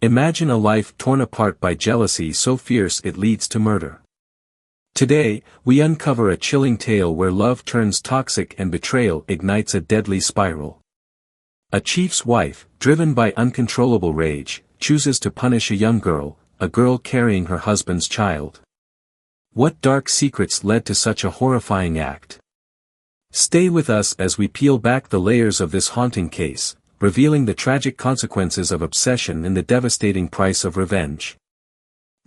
Imagine a life torn apart by jealousy so fierce it leads to murder. Today, we uncover a chilling tale where love turns toxic and betrayal ignites a deadly spiral. A chief's wife, driven by uncontrollable rage, chooses to punish a young girl, a girl carrying her husband's child. What dark secrets led to such a horrifying act? Stay with us as we peel back the layers of this haunting case, revealing the tragic consequences of obsession and the devastating price of revenge.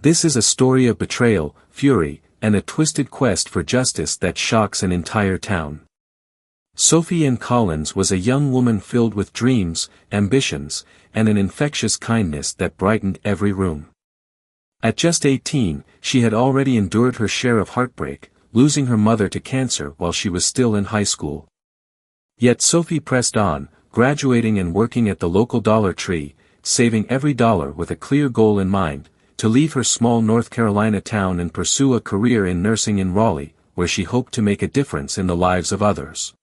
This is a story of betrayal, fury, and a twisted quest for justice that shocks an entire town. Sophie Ann Collins was a young woman filled with dreams, ambitions, and an infectious kindness that brightened every room. At just 18, she had already endured her share of heartbreak, losing her mother to cancer while she was still in high school. Yet Sophie pressed on, graduating and working at the local Dollar Tree, saving every dollar with a clear goal in mind, to leave her small North Carolina town and pursue a career in nursing in Raleigh, where she hoped to make a difference in the lives of others.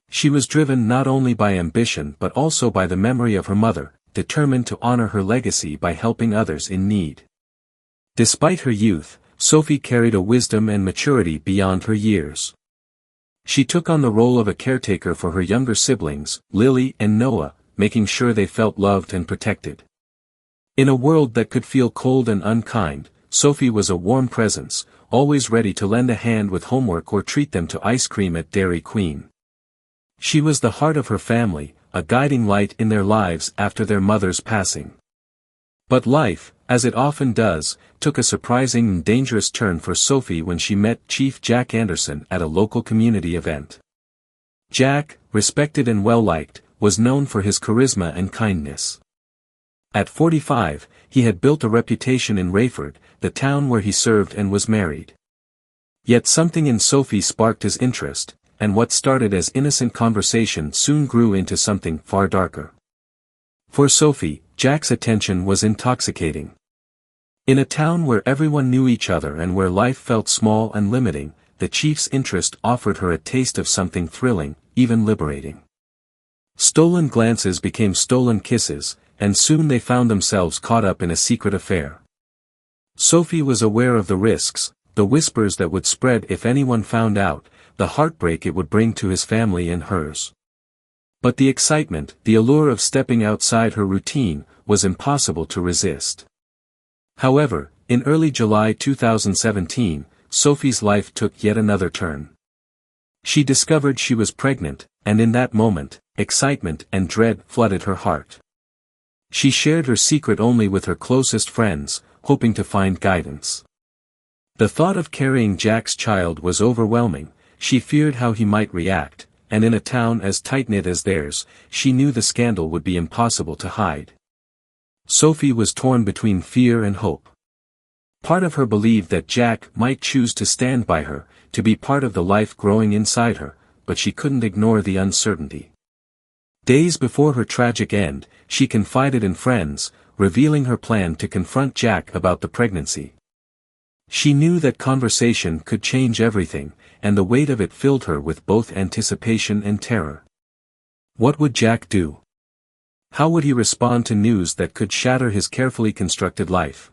She was driven not only by ambition but also by the memory of her mother, determined to honor her legacy by helping others in need. Despite her youth, Sophie carried a wisdom and maturity beyond her years. She took on the role of a caretaker for her younger siblings, Lily and Noah, making sure they felt loved and protected. In a world that could feel cold and unkind, Sophie was a warm presence, always ready to lend a hand with homework or treat them to ice cream at Dairy Queen. She was the heart of her family, a guiding light in their lives after their mother's passing. But life, as it often does, took a surprising and dangerous turn for Sophie when she met Chief Jack Anderson at a local community event. Jack, respected and well-liked, was known for his charisma and kindness. At 45, he had built a reputation in Rayford, the town where he served and was married. Yet something in Sophie sparked his interest, and what started as innocent conversation soon grew into something far darker. For Sophie, Jack's attention was intoxicating. In a town where everyone knew each other and where life felt small and limiting, the chief's interest offered her a taste of something thrilling, even liberating. Stolen glances became stolen kisses, and soon they found themselves caught up in a secret affair. Sophie was aware of the risks, the whispers that would spread if anyone found out, the heartbreak it would bring to his family and hers. But the excitement, the allure of stepping outside her routine, was impossible to resist. However, in early July 2017, Sophie's life took yet another turn. She discovered she was pregnant, and in that moment, excitement and dread flooded her heart. She shared her secret only with her closest friends, hoping to find guidance. The thought of carrying Jack's child was overwhelming. She feared how he might react, and in a town as tight-knit as theirs, she knew the scandal would be impossible to hide. Sophie was torn between fear and hope. Part of her believed that Jack might choose to stand by her, to be part of the life growing inside her, but she couldn't ignore the uncertainty. Days before her tragic end, she confided in friends, revealing her plan to confront Jack about the pregnancy. She knew that conversation could change everything, and the weight of it filled her with both anticipation and terror. What would Jack do? How would he respond to news that could shatter his carefully constructed life?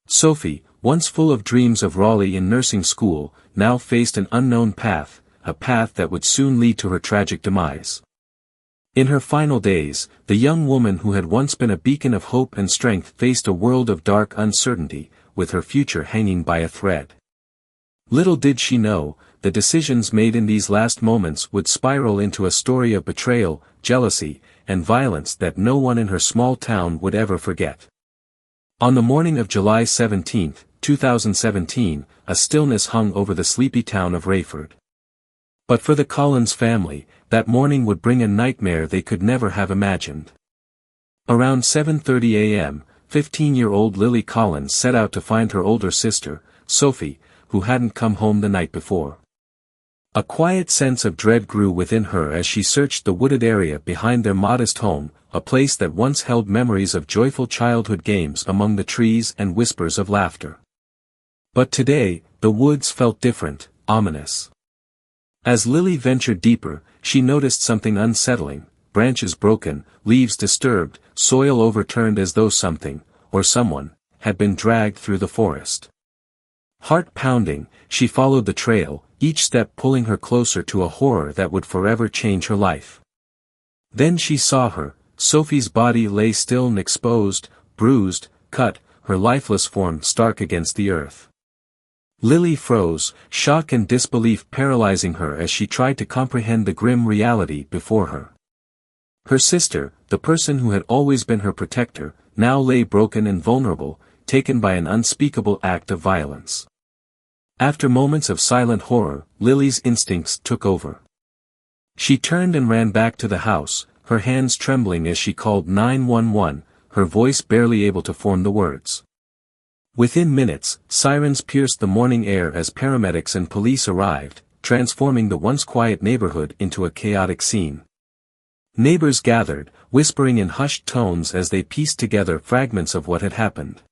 Sophie, once full of dreams of Raleigh in nursing school, now faced an unknown path, a path that would soon lead to her tragic demise. In her final days, the young woman who had once been a beacon of hope and strength faced a world of dark uncertainty, with her future hanging by a thread. Little did she know, the decisions made in these last moments would spiral into a story of betrayal, jealousy, and violence that no one in her small town would ever forget. On the morning of July 17, 2017, a stillness hung over the sleepy town of Rayford. But for the Collins family, that morning would bring a nightmare they could never have imagined. Around 7:30 a.m., 15-year-old Lily Collins set out to find her older sister, Sophie, who hadn't come home the night before. A quiet sense of dread grew within her as she searched the wooded area behind their modest home, a place that once held memories of joyful childhood games among the trees and whispers of laughter. But today, the woods felt different, ominous. As Lily ventured deeper, she noticed something unsettling: branches broken, leaves disturbed, soil overturned as though something, or someone, had been dragged through the forest. Heart pounding, she followed the trail, each step pulling her closer to a horror that would forever change her life. Then she saw her. Sophie's body lay still and exposed, bruised, cut, her lifeless form stark against the earth. Lily froze, shock and disbelief paralyzing her as she tried to comprehend the grim reality before her. Her sister, the person who had always been her protector, now lay broken and vulnerable, taken by an unspeakable act of violence. After moments of silent horror, Lily's instincts took over. She turned and ran back to the house, her hands trembling as she called 911, her voice barely able to form the words. Within minutes, sirens pierced the morning air as paramedics and police arrived, transforming the once quiet neighborhood into a chaotic scene. Neighbors gathered, whispering in hushed tones as they pieced together fragments of what had happened.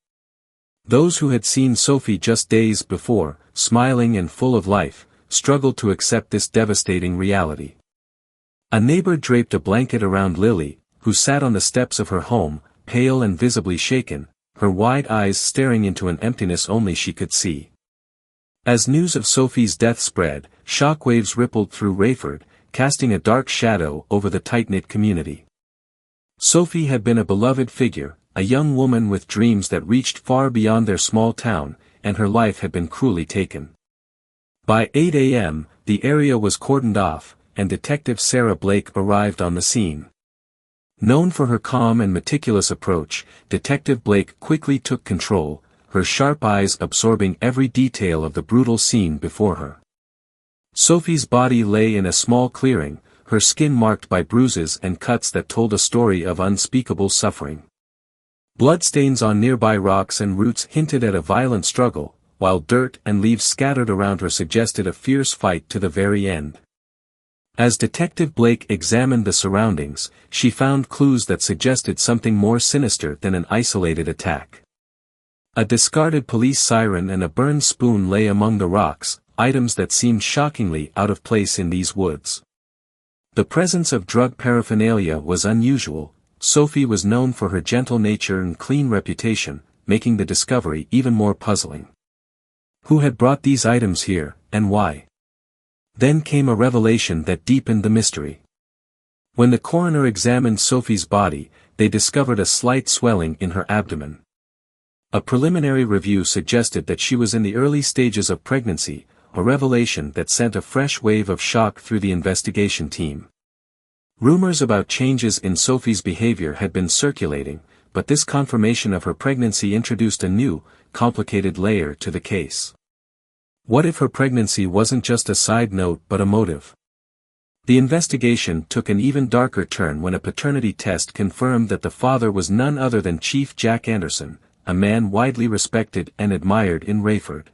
Those who had seen Sophie just days before, smiling and full of life, struggled to accept this devastating reality. A neighbor draped a blanket around Lily, who sat on the steps of her home, pale and visibly shaken, her wide eyes staring into an emptiness only she could see. As news of Sophie's death spread, shockwaves rippled through Rayford, casting a dark shadow over the tight-knit community. Sophie had been a beloved figure, a young woman with dreams that reached far beyond their small town, and her life had been cruelly taken. By 8 a.m., the area was cordoned off, and Detective Sarah Blake arrived on the scene. Known for her calm and meticulous approach, Detective Blake quickly took control, her sharp eyes absorbing every detail of the brutal scene before her. Sophie's body lay in a small clearing, her skin marked by bruises and cuts that told a story of unspeakable suffering. Bloodstains on nearby rocks and roots hinted at a violent struggle, while dirt and leaves scattered around her suggested a fierce fight to the very end. As Detective Blake examined the surroundings, she found clues that suggested something more sinister than an isolated attack. A discarded police siren and a burned spoon lay among the rocks, items that seemed shockingly out of place in these woods. The presence of drug paraphernalia was unusual. Sophie was known for her gentle nature and clean reputation, making the discovery even more puzzling. Who had brought these items here, and why? Then came a revelation that deepened the mystery. When the coroner examined Sophie's body, they discovered a slight swelling in her abdomen. A preliminary review suggested that she was in the early stages of pregnancy, a revelation that sent a fresh wave of shock through the investigation team. Rumors about changes in Sophie's behavior had been circulating, but this confirmation of her pregnancy introduced a new, complicated layer to the case. What if her pregnancy wasn't just a side note but a motive? The investigation took an even darker turn when a paternity test confirmed that the father was none other than Chief Jack Anderson, a man widely respected and admired in Rayford.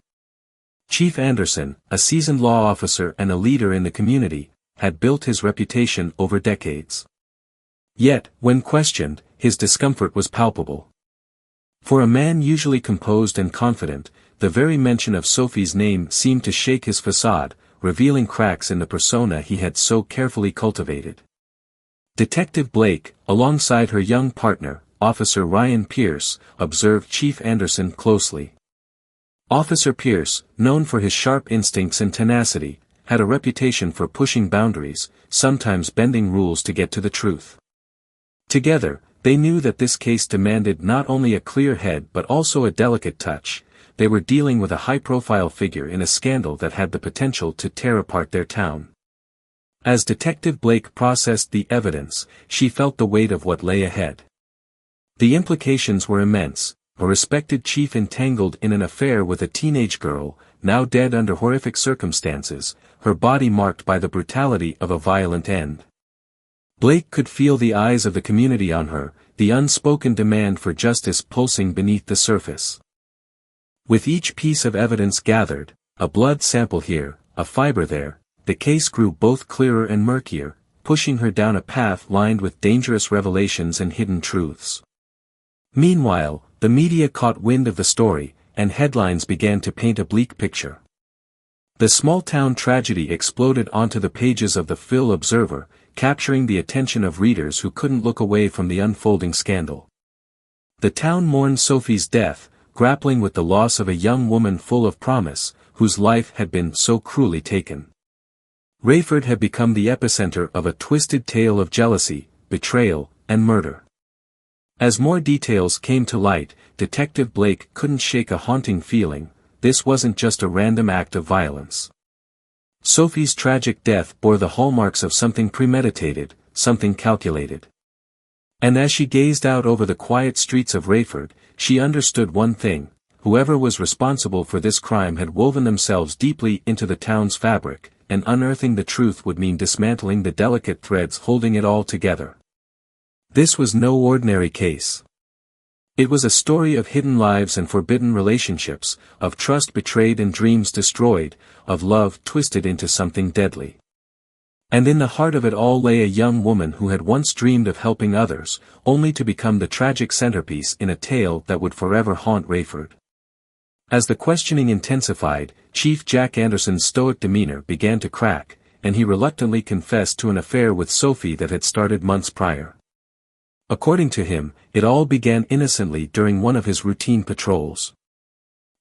Chief Anderson, a seasoned law officer and a leader in the community, had built his reputation over decades. Yet, when questioned, his discomfort was palpable. For a man usually composed and confident, the very mention of Sophie's name seemed to shake his facade, revealing cracks in the persona he had so carefully cultivated. Detective Blake, alongside her young partner, Officer Ryan Pierce, observed Chief Anderson closely. Officer Pierce, known for his sharp instincts and tenacity, had a reputation for pushing boundaries, sometimes bending rules to get to the truth. Together, they knew that this case demanded not only a clear head but also a delicate touch. They were dealing with a high-profile figure in a scandal that had the potential to tear apart their town. As Detective Blake processed the evidence, she felt the weight of what lay ahead. The implications were immense. A respected chief entangled in an affair with a teenage girl, now dead under horrific circumstances, her body marked by the brutality of a violent end. Blake could feel the eyes of the community on her, the unspoken demand for justice pulsing beneath the surface. With each piece of evidence gathered, a blood sample here, a fiber there, the case grew both clearer and murkier, pushing her down a path lined with dangerous revelations and hidden truths. Meanwhile, the media caught wind of the story, and headlines began to paint a bleak picture. The small-town tragedy exploded onto the pages of the Phil Observer, capturing the attention of readers who couldn't look away from the unfolding scandal. The town mourned Sophie's death, grappling with the loss of a young woman full of promise, whose life had been so cruelly taken. Rayford had become the epicenter of a twisted tale of jealousy, betrayal, and murder. As more details came to light, Detective Blake couldn't shake a haunting feeling: this wasn't just a random act of violence. Sophie's tragic death bore the hallmarks of something premeditated, something calculated. And as she gazed out over the quiet streets of Rayford, she understood one thing: whoever was responsible for this crime had woven themselves deeply into the town's fabric, and unearthing the truth would mean dismantling the delicate threads holding it all together. This was no ordinary case. It was a story of hidden lives and forbidden relationships, of trust betrayed and dreams destroyed, of love twisted into something deadly. And in the heart of it all lay a young woman who had once dreamed of helping others, only to become the tragic centerpiece in a tale that would forever haunt Rayford. As the questioning intensified, Chief Jack Anderson's stoic demeanor began to crack, and he reluctantly confessed to an affair with Sophie that had started months prior. According to him, it all began innocently during one of his routine patrols.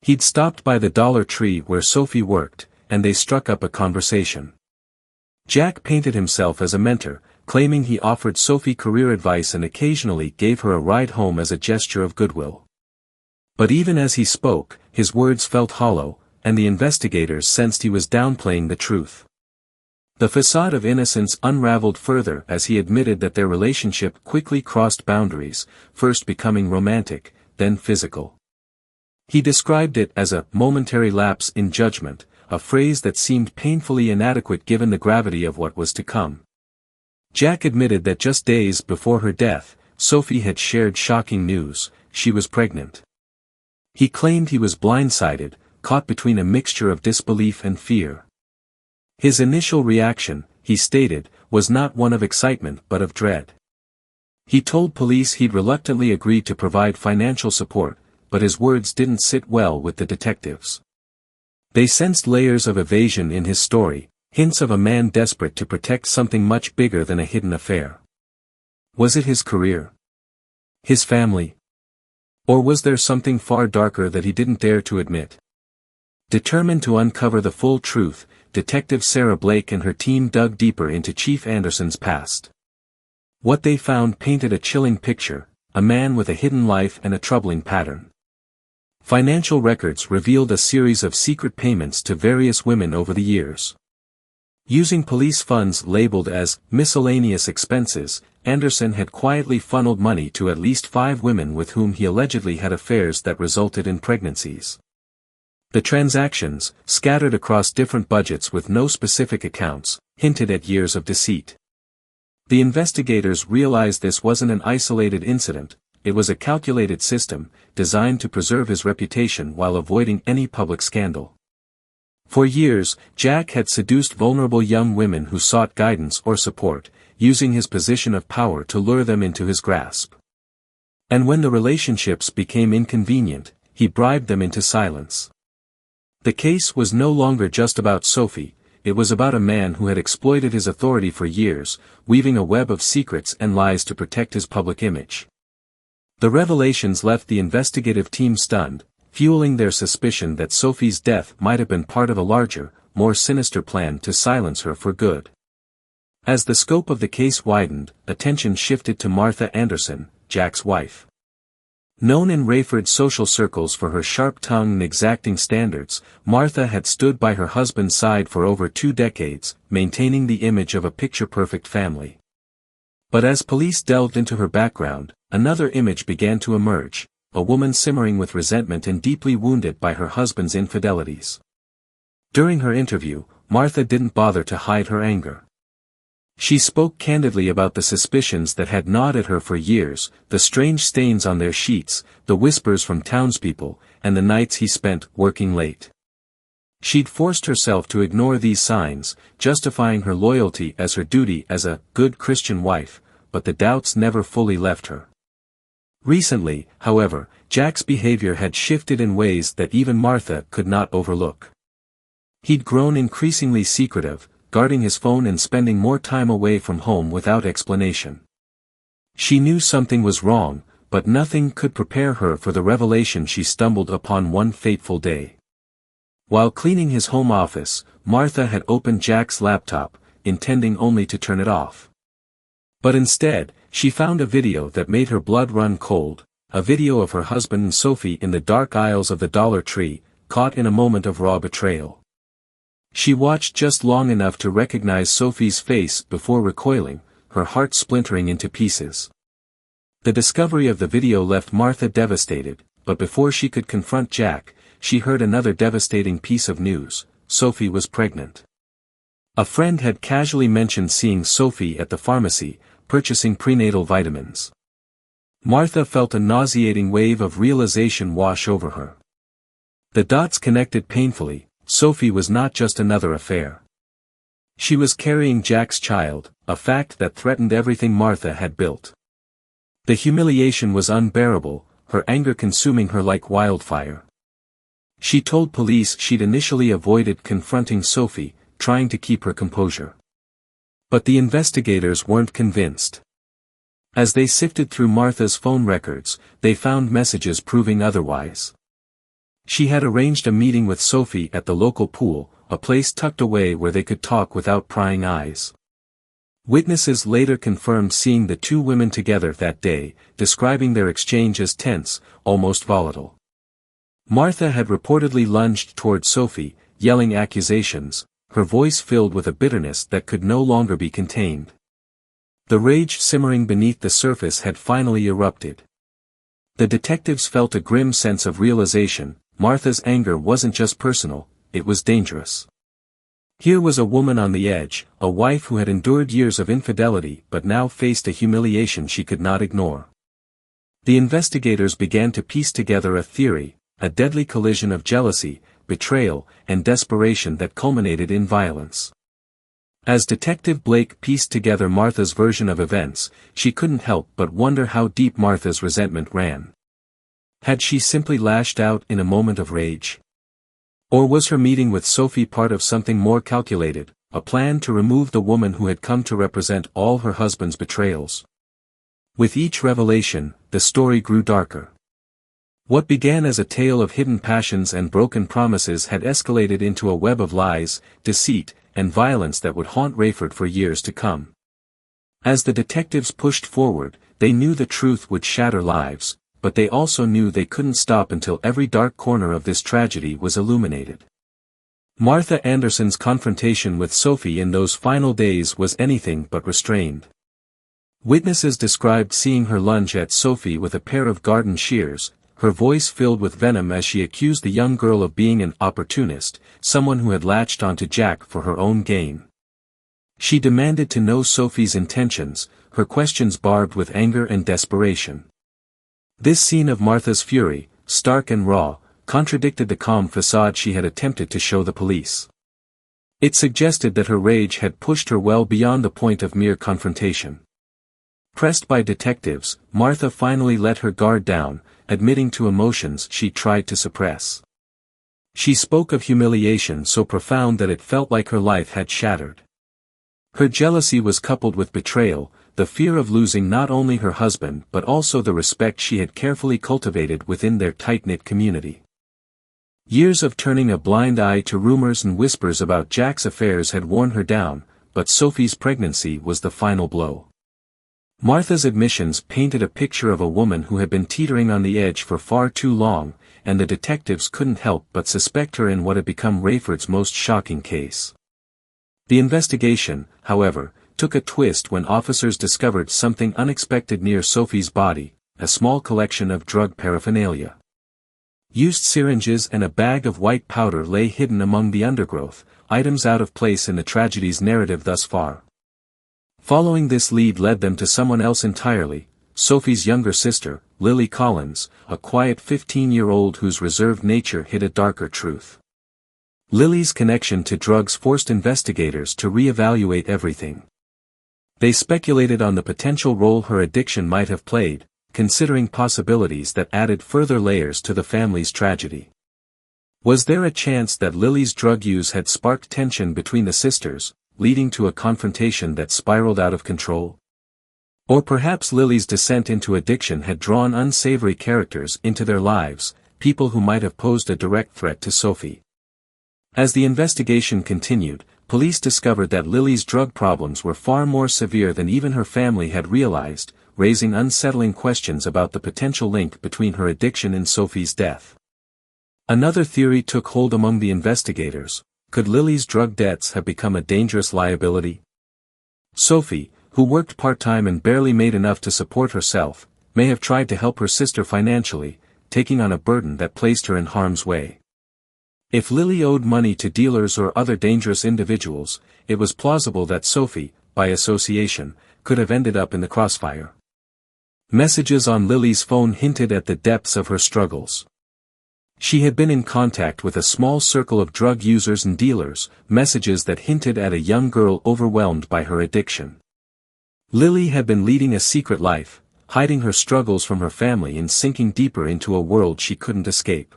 He'd stopped by the Dollar Tree where Sophie worked, and they struck up a conversation. Jack painted himself as a mentor, claiming he offered Sophie career advice and occasionally gave her a ride home as a gesture of goodwill. But even as he spoke, his words felt hollow, and the investigators sensed he was downplaying the truth. The facade of innocence unraveled further as he admitted that their relationship quickly crossed boundaries, first becoming romantic, then physical. He described it as a momentary lapse in judgment, a phrase that seemed painfully inadequate given the gravity of what was to come. Jack admitted that just days before her death, Sophie had shared shocking news: she was pregnant. He claimed he was blindsided, caught between a mixture of disbelief and fear. His initial reaction, he stated, was not one of excitement but of dread. He told police he'd reluctantly agreed to provide financial support, but his words didn't sit well with the detectives. They sensed layers of evasion in his story, hints of a man desperate to protect something much bigger than a hidden affair. Was it his career? His family? Or was there something far darker that he didn't dare to admit? Determined to uncover the full truth, Detective Sarah Blake and her team dug deeper into Chief Anderson's past. What they found painted a chilling picture: a man with a hidden life and a troubling pattern. Financial records revealed a series of secret payments to various women over the years. Using police funds labeled as miscellaneous expenses, Anderson had quietly funneled money to at least 5 women with whom he allegedly had affairs that resulted in pregnancies. The transactions, scattered across different budgets with no specific accounts, hinted at years of deceit. The investigators realized this wasn't an isolated incident, it was a calculated system, designed to preserve his reputation while avoiding any public scandal. For years, Jack had seduced vulnerable young women who sought guidance or support, using his position of power to lure them into his grasp. And when the relationships became inconvenient, he bribed them into silence. The case was no longer just about Sophie, it was about a man who had exploited his authority for years, weaving a web of secrets and lies to protect his public image. The revelations left the investigative team stunned, fueling their suspicion that Sophie's death might have been part of a larger, more sinister plan to silence her for good. As the scope of the case widened, attention shifted to Martha Anderson, Jack's wife. Known in Rayford's social circles for her sharp tongue and exacting standards, Martha had stood by her husband's side for over 2 decades, maintaining the image of a picture-perfect family. But as police delved into her background, another image began to emerge: a woman simmering with resentment and deeply wounded by her husband's infidelities. During her interview, Martha didn't bother to hide her anger. She spoke candidly about the suspicions that had gnawed at her for years, the strange stains on their sheets, the whispers from townspeople, and the nights he spent working late. She'd forced herself to ignore these signs, justifying her loyalty as her duty as a good Christian wife, but the doubts never fully left her. Recently, however, Jack's behavior had shifted in ways that even Martha could not overlook. He'd grown increasingly secretive, guarding his phone and spending more time away from home without explanation. She knew something was wrong, but nothing could prepare her for the revelation she stumbled upon one fateful day. While cleaning his home office, Martha had opened Jack's laptop, intending only to turn it off. But instead, she found a video that made her blood run cold, a video of her husband and Sophie in the dark aisles of the Dollar Tree, caught in a moment of raw betrayal. She watched just long enough to recognize Sophie's face before recoiling, her heart splintering into pieces. The discovery of the video left Martha devastated, but before she could confront Jack, she heard another devastating piece of news: Sophie was pregnant. A friend had casually mentioned seeing Sophie at the pharmacy, purchasing prenatal vitamins. Martha felt a nauseating wave of realization wash over her. The dots connected painfully. Sophie was not just another affair. She was carrying Jack's child, a fact that threatened everything Martha had built. The humiliation was unbearable, her anger consuming her like wildfire. She told police she'd initially avoided confronting Sophie, trying to keep her composure. But the investigators weren't convinced. As they sifted through Martha's phone records, they found messages proving otherwise. She had arranged a meeting with Sophie at the local pool, a place tucked away where they could talk without prying eyes. Witnesses later confirmed seeing the two women together that day, describing their exchange as tense, almost volatile. Martha had reportedly lunged toward Sophie, yelling accusations, her voice filled with a bitterness that could no longer be contained. The rage simmering beneath the surface had finally erupted. The detectives felt a grim sense of realization: Martha's anger wasn't just personal, it was dangerous. Here was a woman on the edge, a wife who had endured years of infidelity but now faced a humiliation she could not ignore. The investigators began to piece together a theory, a deadly collision of jealousy, betrayal, and desperation that culminated in violence. As Detective Blake pieced together Martha's version of events, she couldn't help but wonder how deep Martha's resentment ran. Had she simply lashed out in a moment of rage? Or was her meeting with Sophie part of something more calculated, a plan to remove the woman who had come to represent all her husband's betrayals? With each revelation, the story grew darker. What began as a tale of hidden passions and broken promises had escalated into a web of lies, deceit, and violence that would haunt Rayford for years to come. As the detectives pushed forward, they knew the truth would shatter lives, but they also knew they couldn't stop until every dark corner of this tragedy was illuminated. Martha Anderson's confrontation with Sophie in those final days was anything but restrained. Witnesses described seeing her lunge at Sophie with a pair of garden shears, her voice filled with venom as she accused the young girl of being an opportunist, someone who had latched onto Jack for her own gain. She demanded to know Sophie's intentions, her questions barbed with anger and desperation. This scene of Martha's fury, stark and raw, contradicted the calm facade she had attempted to show the police. It suggested that her rage had pushed her well beyond the point of mere confrontation. Pressed by detectives, Martha finally let her guard down, admitting to emotions she tried to suppress. She spoke of humiliation so profound that it felt like her life had shattered. Her jealousy was coupled with betrayal, the fear of losing not only her husband but also the respect she had carefully cultivated within their tight-knit community. Years of turning a blind eye to rumors and whispers about Jack's affairs had worn her down, but Sophie's pregnancy was the final blow. Martha's admissions painted a picture of a woman who had been teetering on the edge for far too long, and the detectives couldn't help but suspect her in what had become Rayford's most shocking case. The investigation, however, took a twist when officers discovered something unexpected near Sophie's body, a small collection of drug paraphernalia. Used syringes and a bag of white powder lay hidden among the undergrowth, items out of place in the tragedy's narrative thus far. Following this lead led them to someone else entirely, Sophie's younger sister, Lily Collins, a quiet 15-year-old whose reserved nature hid a darker truth. Lily's connection to drugs forced investigators to reevaluate everything. They speculated on the potential role her addiction might have played, considering possibilities that added further layers to the family's tragedy. Was there a chance that Lily's drug use had sparked tension between the sisters, leading to a confrontation that spiraled out of control? Or perhaps Lily's descent into addiction had drawn unsavory characters into their lives, people who might have posed a direct threat to Sophie. As the investigation continued, police discovered that Lily's drug problems were far more severe than even her family had realized, raising unsettling questions about the potential link between her addiction and Sophie's death. Another theory took hold among the investigators: could Lily's drug debts have become a dangerous liability? Sophie, who worked part-time and barely made enough to support herself, may have tried to help her sister financially, taking on a burden that placed her in harm's way. If Lily owed money to dealers or other dangerous individuals, it was plausible that Sophie, by association, could have ended up in the crossfire. Messages on Lily's phone hinted at the depths of her struggles. She had been in contact with a small circle of drug users and dealers, messages that hinted at a young girl overwhelmed by her addiction. Lily had been leading a secret life, hiding her struggles from her family and sinking deeper into a world she couldn't escape.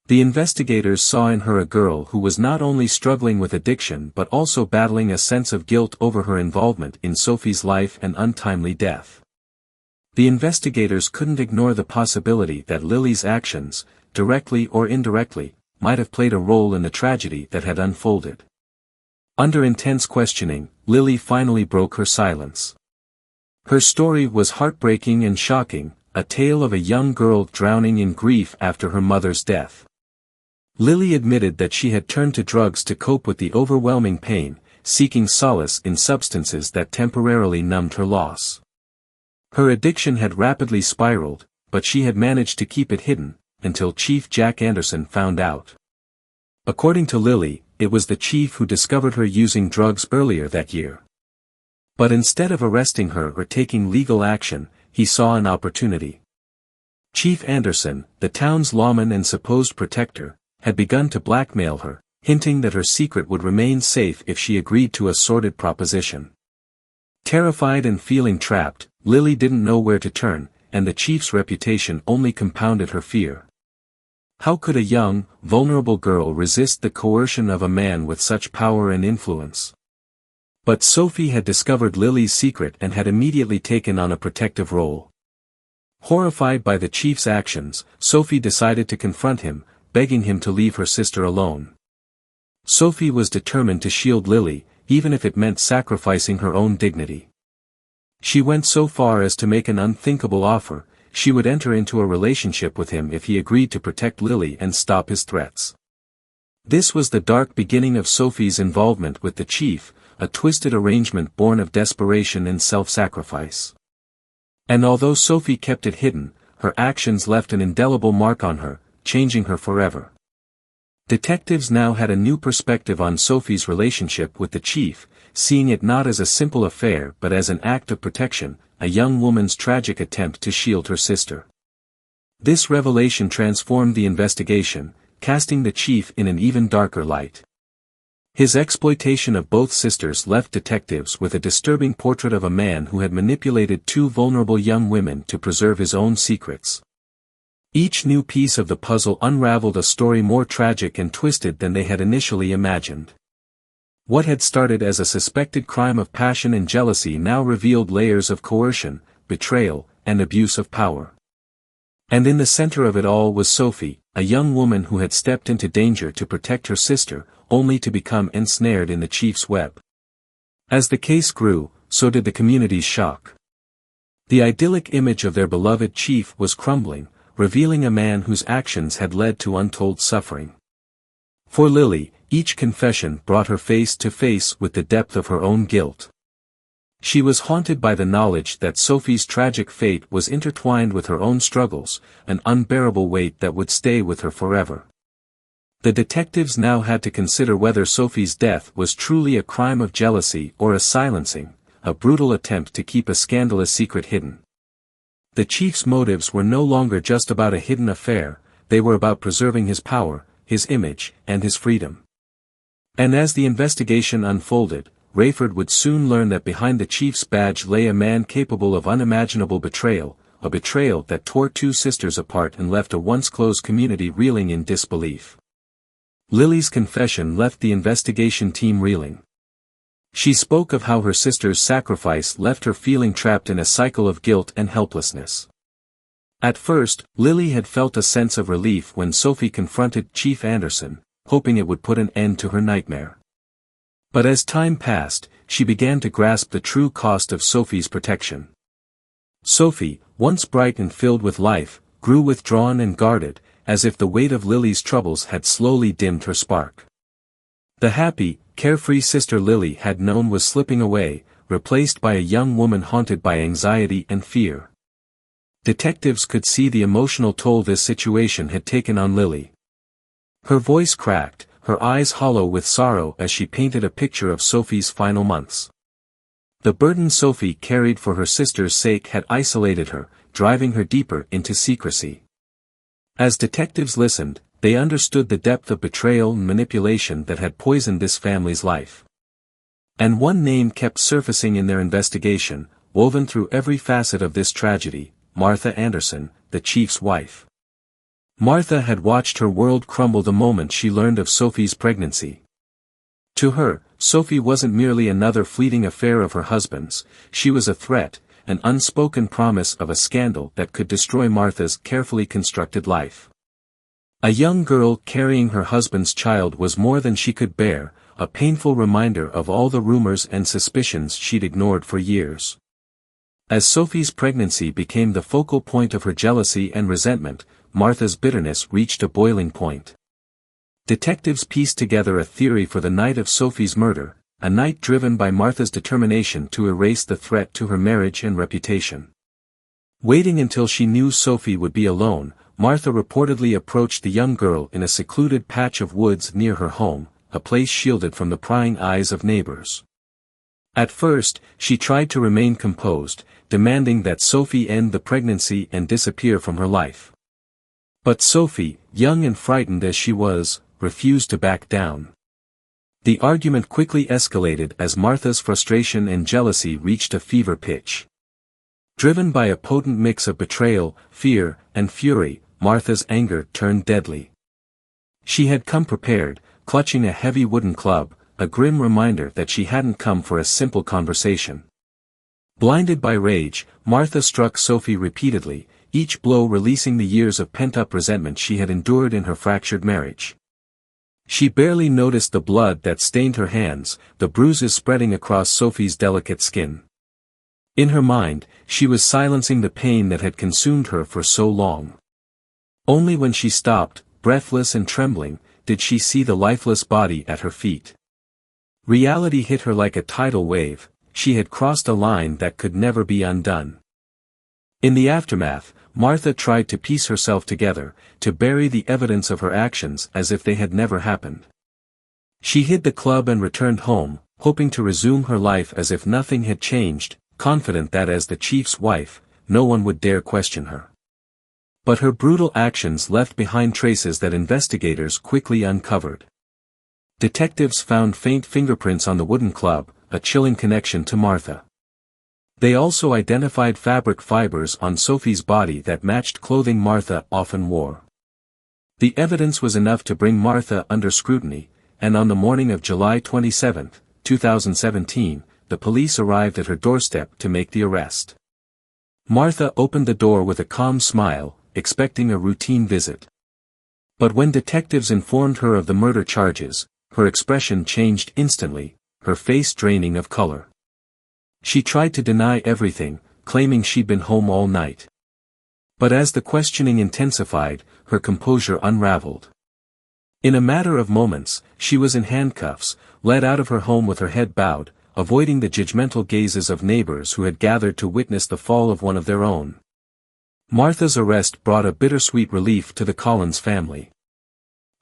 The investigators saw in her a girl who was not only struggling with addiction but also battling a sense of guilt over her involvement in Sophie's life and untimely death. The investigators couldn't ignore the possibility that Lily's actions, directly or indirectly, might have played a role in the tragedy that had unfolded. Under intense questioning, Lily finally broke her silence. Her story was heartbreaking and shocking, a tale of a young girl drowning in grief after her mother's death. Lily admitted that she had turned to drugs to cope with the overwhelming pain, seeking solace in substances that temporarily numbed her loss. Her addiction had rapidly spiraled, but she had managed to keep it hidden, until Chief Jack Anderson found out. According to Lily, it was the chief who discovered her using drugs earlier that year. But instead of arresting her or taking legal action, he saw an opportunity. Chief Anderson, the town's lawman and supposed protector, had begun to blackmail her, hinting that her secret would remain safe if she agreed to a sordid proposition. Terrified and feeling trapped, Lily didn't know where to turn, and the chief's reputation only compounded her fear. How could a young, vulnerable girl resist the coercion of a man with such power and influence? But Sophie had discovered Lily's secret and had immediately taken on a protective role. Horrified by the chief's actions, Sophie decided to confront him, begging him to leave her sister alone. Sophie was determined to shield Lily, even if it meant sacrificing her own dignity. She went so far as to make an unthinkable offer: she would enter into a relationship with him if he agreed to protect Lily and stop his threats. This was the dark beginning of Sophie's involvement with the chief, a twisted arrangement born of desperation and self-sacrifice. And although Sophie kept it hidden, her actions left an indelible mark on her, changing her forever. Detectives now had a new perspective on Sophie's relationship with the chief, seeing it not as a simple affair but as an act of protection, a young woman's tragic attempt to shield her sister. This revelation transformed the investigation, casting the chief in an even darker light. His exploitation of both sisters left detectives with a disturbing portrait of a man who had manipulated two vulnerable young women to preserve his own secrets. Each new piece of the puzzle unraveled a story more tragic and twisted than they had initially imagined. What had started as a suspected crime of passion and jealousy now revealed layers of coercion, betrayal, and abuse of power. And in the center of it all was Sophie, a young woman who had stepped into danger to protect her sister, only to become ensnared in the chief's web. As the case grew, so did the community's shock. The idyllic image of their beloved chief was crumbling, revealing a man whose actions had led to untold suffering. For Lily, each confession brought her face to face with the depth of her own guilt. She was haunted by the knowledge that Sophie's tragic fate was intertwined with her own struggles, an unbearable weight that would stay with her forever. The detectives now had to consider whether Sophie's death was truly a crime of jealousy or a silencing, a brutal attempt to keep a scandalous secret hidden. The chief's motives were no longer just about a hidden affair, they were about preserving his power, his image, and his freedom. And as the investigation unfolded, Rayford would soon learn that behind the chief's badge lay a man capable of unimaginable betrayal, a betrayal that tore two sisters apart and left a once-closed community reeling in disbelief. Lily's confession left the investigation team reeling. She spoke of how her sister's sacrifice left her feeling trapped in a cycle of guilt and helplessness. At first, Lily had felt a sense of relief when Sophie confronted Chief Anderson, hoping it would put an end to her nightmare. But as time passed, she began to grasp the true cost of Sophie's protection. Sophie, once bright and filled with life, grew withdrawn and guarded, as if the weight of Lily's troubles had slowly dimmed her spark. The happy, carefree sister Lily had known was slipping away, replaced by a young woman haunted by anxiety and fear. Detectives could see the emotional toll this situation had taken on Lily. Her voice cracked, her eyes hollow with sorrow as she painted a picture of Sophie's final months. The burden Sophie carried for her sister's sake had isolated her, driving her deeper into secrecy. As detectives listened, they understood the depth of betrayal and manipulation that had poisoned this family's life. And one name kept surfacing in their investigation, woven through every facet of this tragedy: Martha Anderson, the chief's wife. Martha had watched her world crumble the moment she learned of Sophie's pregnancy. To her, Sophie wasn't merely another fleeting affair of her husband's, she was a threat, an unspoken promise of a scandal that could destroy Martha's carefully constructed life. A young girl carrying her husband's child was more than she could bear, a painful reminder of all the rumors and suspicions she'd ignored for years. As Sophie's pregnancy became the focal point of her jealousy and resentment, Martha's bitterness reached a boiling point. Detectives pieced together a theory for the night of Sophie's murder, a night driven by Martha's determination to erase the threat to her marriage and reputation. Waiting until she knew Sophie would be alone, Martha reportedly approached the young girl in a secluded patch of woods near her home, a place shielded from the prying eyes of neighbors. At first, she tried to remain composed, demanding that Sophie end the pregnancy and disappear from her life. But Sophie, young and frightened as she was, refused to back down. The argument quickly escalated as Martha's frustration and jealousy reached a fever pitch. Driven by a potent mix of betrayal, fear, and fury, Martha's anger turned deadly. She had come prepared, clutching a heavy wooden club, a grim reminder that she hadn't come for a simple conversation. Blinded by rage, Martha struck Sophie repeatedly, each blow releasing the years of pent-up resentment she had endured in her fractured marriage. She barely noticed the blood that stained her hands, the bruises spreading across Sophie's delicate skin. In her mind, she was silencing the pain that had consumed her for so long. Only when she stopped, breathless and trembling, did she see the lifeless body at her feet. Reality hit her like a tidal wave. She had crossed a line that could never be undone. In the aftermath, Martha tried to piece herself together, to bury the evidence of her actions as if they had never happened. She hid the club and returned home, hoping to resume her life as if nothing had changed, confident that as the chief's wife, no one would dare question her. But her brutal actions left behind traces that investigators quickly uncovered. Detectives found faint fingerprints on the wooden club, a chilling connection to Martha. They also identified fabric fibers on Sophie's body that matched clothing Martha often wore. The evidence was enough to bring Martha under scrutiny, and on the morning of July 27, 2017, the police arrived at her doorstep to make the arrest. Martha opened the door with a calm smile, expecting a routine visit. But when detectives informed her of the murder charges, her expression changed instantly, her face draining of color. She tried to deny everything, claiming she'd been home all night. But as the questioning intensified, her composure unraveled. In a matter of moments, she was in handcuffs, led out of her home with her head bowed, avoiding the judgmental gazes of neighbors who had gathered to witness the fall of one of their own. Martha's arrest brought a bittersweet relief to the Collins family.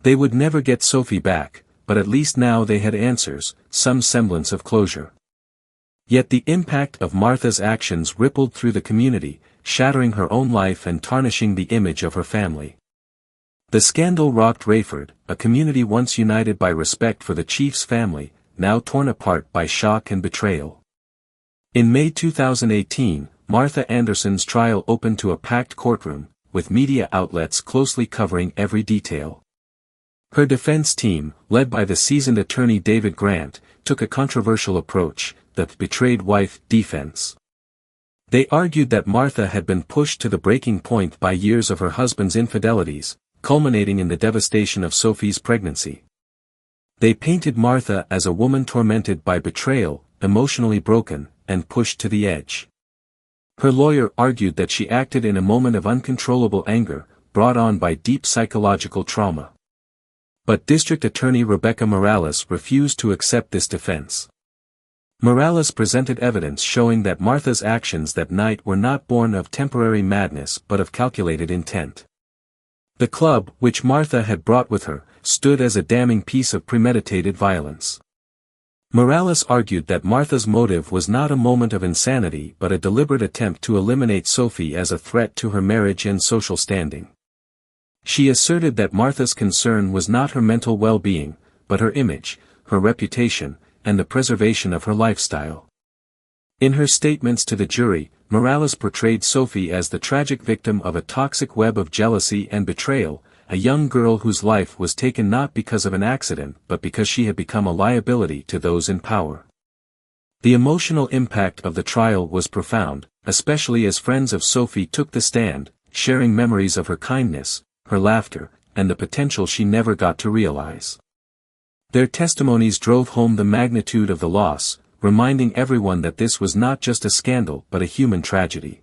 They would never get Sophie back, but at least now they had answers, some semblance of closure. Yet the impact of Martha's actions rippled through the community, shattering her own life and tarnishing the image of her family. The scandal rocked Rayford, a community once united by respect for the chief's family, now torn apart by shock and betrayal. In May 2018, Martha Anderson's trial opened to a packed courtroom, with media outlets closely covering every detail. Her defense team, led by the seasoned attorney David Grant, took a controversial approach, the betrayed wife defense. They argued that Martha had been pushed to the breaking point by years of her husband's infidelities, culminating in the devastation of Sophie's pregnancy. They painted Martha as a woman tormented by betrayal, emotionally broken, and pushed to the edge. Her lawyer argued that she acted in a moment of uncontrollable anger, brought on by deep psychological trauma. But District Attorney Rebecca Morales refused to accept this defense. Morales presented evidence showing that Martha's actions that night were not born of temporary madness but of calculated intent. The club, which Martha had brought with her, stood as a damning piece of premeditated violence. Morales argued that Martha's motive was not a moment of insanity but a deliberate attempt to eliminate Sophie as a threat to her marriage and social standing. She asserted that Martha's concern was not her mental well-being, but her image, her reputation, and the preservation of her lifestyle. In her statements to the jury, Morales portrayed Sophie as the tragic victim of a toxic web of jealousy and betrayal, a young girl whose life was taken not because of an accident but because she had become a liability to those in power. The emotional impact of the trial was profound, especially as friends of Sophie took the stand, sharing memories of her kindness, her laughter, and the potential she never got to realize. Their testimonies drove home the magnitude of the loss, reminding everyone that this was not just a scandal but a human tragedy.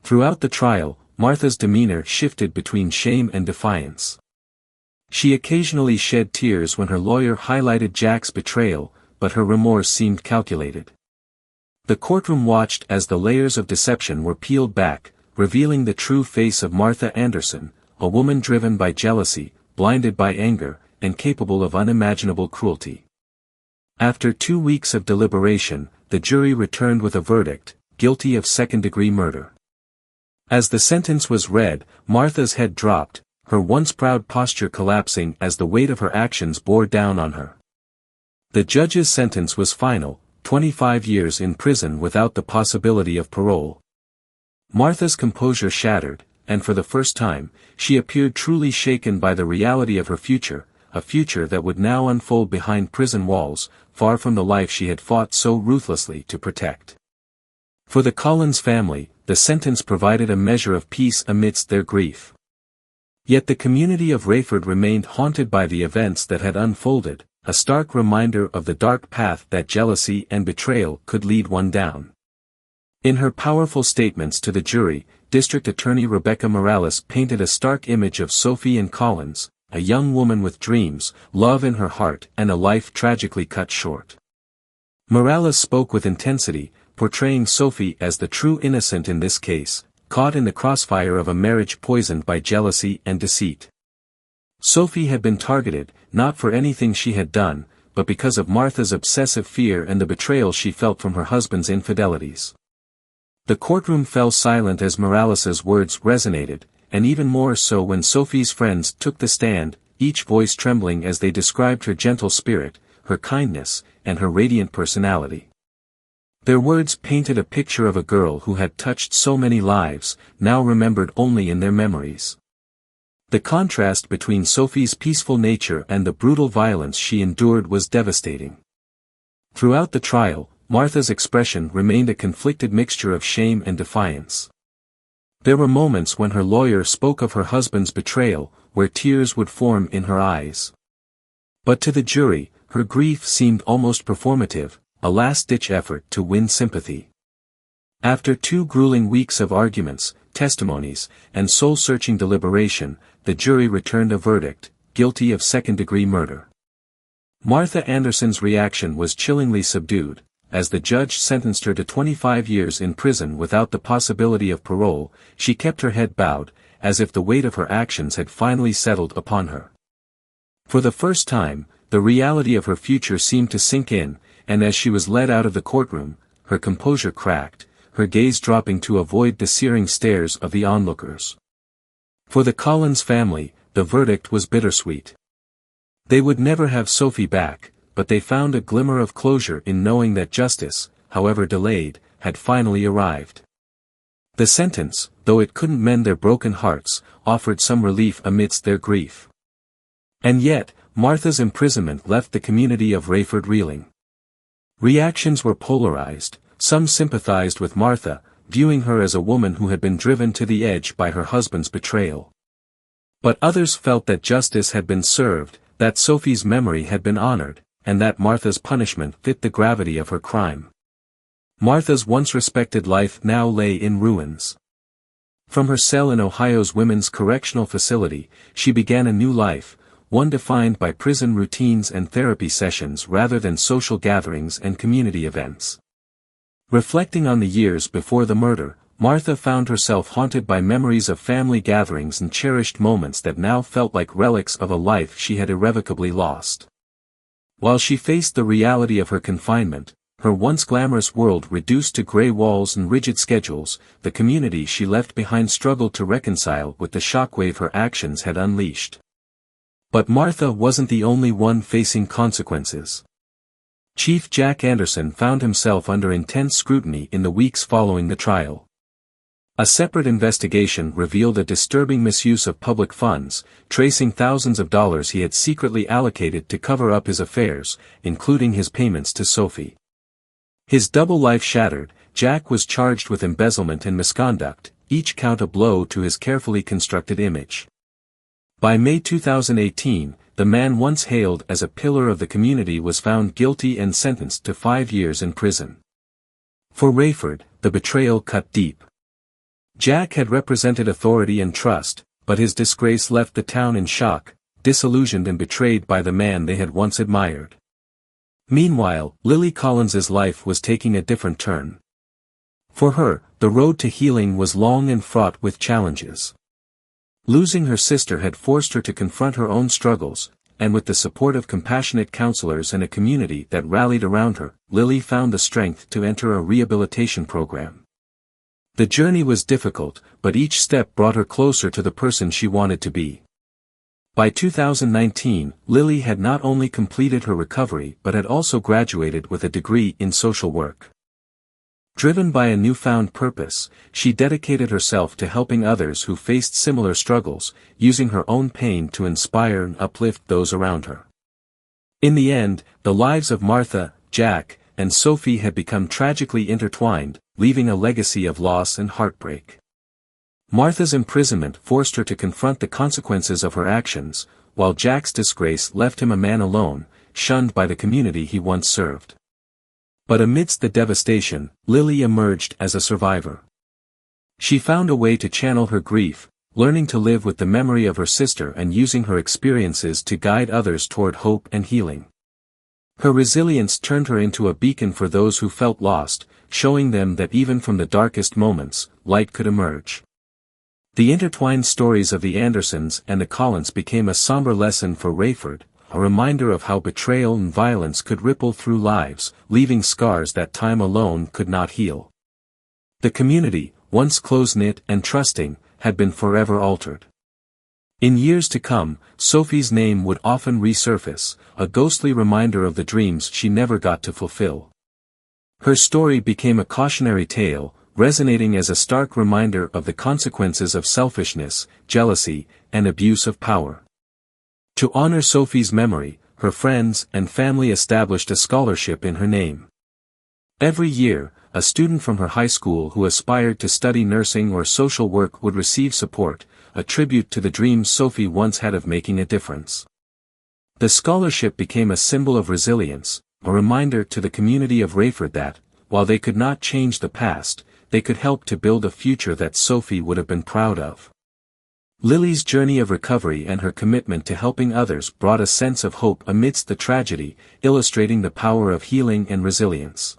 Throughout the trial, Martha's demeanor shifted between shame and defiance. She occasionally shed tears when her lawyer highlighted Jack's betrayal, but her remorse seemed calculated. The courtroom watched as the layers of deception were peeled back, revealing the true face of Martha Anderson, a woman driven by jealousy, blinded by anger, and capable of unimaginable cruelty. After 2 weeks of deliberation, the jury returned with a verdict, guilty of second-degree murder. As the sentence was read, Martha's head dropped, her once proud posture collapsing as the weight of her actions bore down on her. The judge's sentence was final, 25 years in prison without the possibility of parole. Martha's composure shattered, and for the first time, she appeared truly shaken by the reality of her future, a future that would now unfold behind prison walls, far from the life she had fought so ruthlessly to protect. For the Collins family, the sentence provided a measure of peace amidst their grief. Yet the community of Rayford remained haunted by the events that had unfolded, a stark reminder of the dark path that jealousy and betrayal could lead one down. In her powerful statements to the jury, District Attorney Rebecca Morales painted a stark image of Sophie and Collins, a young woman with dreams, love in her heart and a life tragically cut short. Morales spoke with intensity, portraying Sophie as the true innocent in this case, caught in the crossfire of a marriage poisoned by jealousy and deceit. Sophie had been targeted, not for anything she had done, but because of Martha's obsessive fear and the betrayal she felt from her husband's infidelities. The courtroom fell silent as Morales's words resonated, and even more so when Sophie's friends took the stand, each voice trembling as they described her gentle spirit, her kindness, and her radiant personality. Their words painted a picture of a girl who had touched so many lives, now remembered only in their memories. The contrast between Sophie's peaceful nature and the brutal violence she endured was devastating. Throughout the trial, Martha's expression remained a conflicted mixture of shame and defiance. There were moments when her lawyer spoke of her husband's betrayal, where tears would form in her eyes. But to the jury, her grief seemed almost performative, a last-ditch effort to win sympathy. After 2 grueling weeks of arguments, testimonies, and soul-searching deliberation, the jury returned a verdict, guilty of second-degree murder. Martha Anderson's reaction was chillingly subdued. As the judge sentenced her to 25 years in prison without the possibility of parole, she kept her head bowed, as if the weight of her actions had finally settled upon her. For the first time, the reality of her future seemed to sink in, and as she was led out of the courtroom, her composure cracked, her gaze dropping to avoid the searing stares of the onlookers. For the Collins family, the verdict was bittersweet. They would never have Sophie back, but they found a glimmer of closure in knowing that justice, however delayed, had finally arrived. The sentence, though it couldn't mend their broken hearts, offered some relief amidst their grief. And yet, Martha's imprisonment left the community of Rayford reeling. Reactions were polarized. Some sympathized with Martha, viewing her as a woman who had been driven to the edge by her husband's betrayal. But others felt that justice had been served, that Sophie's memory had been honored, and that Martha's punishment fit the gravity of her crime. Martha's once respected life now lay in ruins. From her cell in Ohio's Women's Correctional Facility, she began a new life, one defined by prison routines and therapy sessions rather than social gatherings and community events. Reflecting on the years before the murder, Martha found herself haunted by memories of family gatherings and cherished moments that now felt like relics of a life she had irrevocably lost. While she faced the reality of her confinement, her once glamorous world reduced to gray walls and rigid schedules, the community she left behind struggled to reconcile with the shockwave her actions had unleashed. But Martha wasn't the only one facing consequences. Chief Jack Anderson found himself under intense scrutiny in the weeks following the trial. A separate investigation revealed a disturbing misuse of public funds, tracing thousands of dollars he had secretly allocated to cover up his affairs, including his payments to Sophie. His double life shattered, Jack was charged with embezzlement and misconduct, each count a blow to his carefully constructed image. By May 2018, the man once hailed as a pillar of the community was found guilty and sentenced to 5 years in prison. For Rayford, the betrayal cut deep. Jack had represented authority and trust, but his disgrace left the town in shock, disillusioned and betrayed by the man they had once admired. Meanwhile, Lily Collins's life was taking a different turn. For her, the road to healing was long and fraught with challenges. Losing her sister had forced her to confront her own struggles, and with the support of compassionate counselors and a community that rallied around her, Lily found the strength to enter a rehabilitation program. The journey was difficult, but each step brought her closer to the person she wanted to be. By 2019, Lily had not only completed her recovery but had also graduated with a degree in social work. Driven by a newfound purpose, she dedicated herself to helping others who faced similar struggles, using her own pain to inspire and uplift those around her. In the end, the lives of Martha, Jack, and Sophie had become tragically intertwined, leaving a legacy of loss and heartbreak. Martha's imprisonment forced her to confront the consequences of her actions, while Jack's disgrace left him a man alone, shunned by the community he once served. But amidst the devastation, Lily emerged as a survivor. She found a way to channel her grief, learning to live with the memory of her sister and using her experiences to guide others toward hope and healing. Her resilience turned her into a beacon for those who felt lost, showing them that even from the darkest moments, light could emerge. The intertwined stories of the Andersons and the Collins became a somber lesson for Rayford, a reminder of how betrayal and violence could ripple through lives, leaving scars that time alone could not heal. The community, once close-knit and trusting, had been forever altered. In years to come, Sophie's name would often resurface, a ghostly reminder of the dreams she never got to fulfill. Her story became a cautionary tale, resonating as a stark reminder of the consequences of selfishness, jealousy, and abuse of power. To honor Sophie's memory, her friends and family established a scholarship in her name. Every year, a student from her high school who aspired to study nursing or social work would receive support, a tribute to the dreams Sophie once had of making a difference. The scholarship became a symbol of resilience, a reminder to the community of Rayford that, while they could not change the past, they could help to build a future that Sophie would have been proud of. Lily's journey of recovery and her commitment to helping others brought a sense of hope amidst the tragedy, illustrating the power of healing and resilience.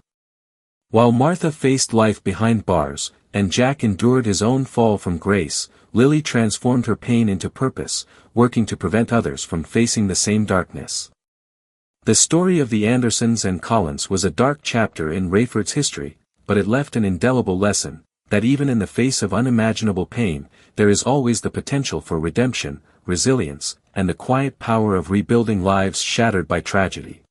While Martha faced life behind bars, and Jack endured his own fall from grace, Lily transformed her pain into purpose, working to prevent others from facing the same darkness. The story of the Andersons and Collins was a dark chapter in Rayford's history, but it left an indelible lesson, that even in the face of unimaginable pain, there is always the potential for redemption, resilience, and the quiet power of rebuilding lives shattered by tragedy.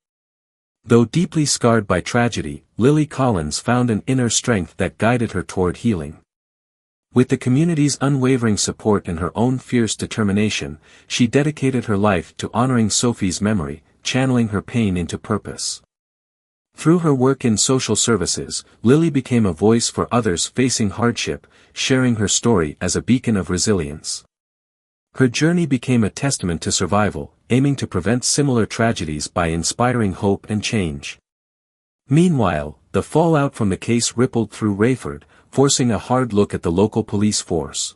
Though deeply scarred by tragedy, Lily Collins found an inner strength that guided her toward healing. With the community's unwavering support and her own fierce determination, she dedicated her life to honoring Sophie's memory, channeling her pain into purpose. Through her work in social services, Lily became a voice for others facing hardship, sharing her story as a beacon of resilience. Her journey became a testament to survival, aiming to prevent similar tragedies by inspiring hope and change. Meanwhile, the fallout from the case rippled through Rayford, forcing a hard look at the local police force.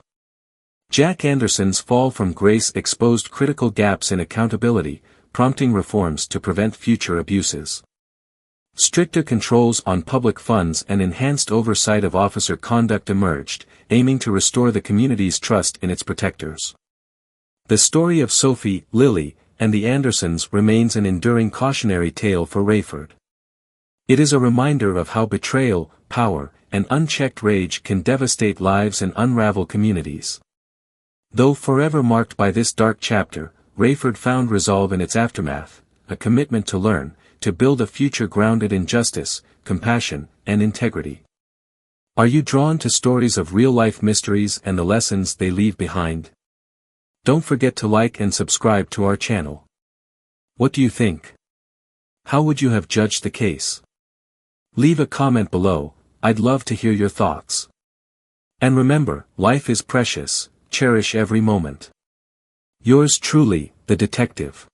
Jack Anderson's fall from grace exposed critical gaps in accountability, prompting reforms to prevent future abuses. Stricter controls on public funds and enhanced oversight of officer conduct emerged, aiming to restore the community's trust in its protectors. The story of Sophie, Lily, and the Andersons remains an enduring cautionary tale for Rayford. It is a reminder of how betrayal, power, and unchecked rage can devastate lives and unravel communities. Though forever marked by this dark chapter, Rayford found resolve in its aftermath, a commitment to learn, to build a future grounded in justice, compassion, and integrity. Are you drawn to stories of real-life mysteries and the lessons they leave behind? Don't forget to like and subscribe to our channel. What do you think? How would you have judged the case? Leave a comment below, I'd love to hear your thoughts. And remember, life is precious, cherish every moment. Yours truly, The Detective.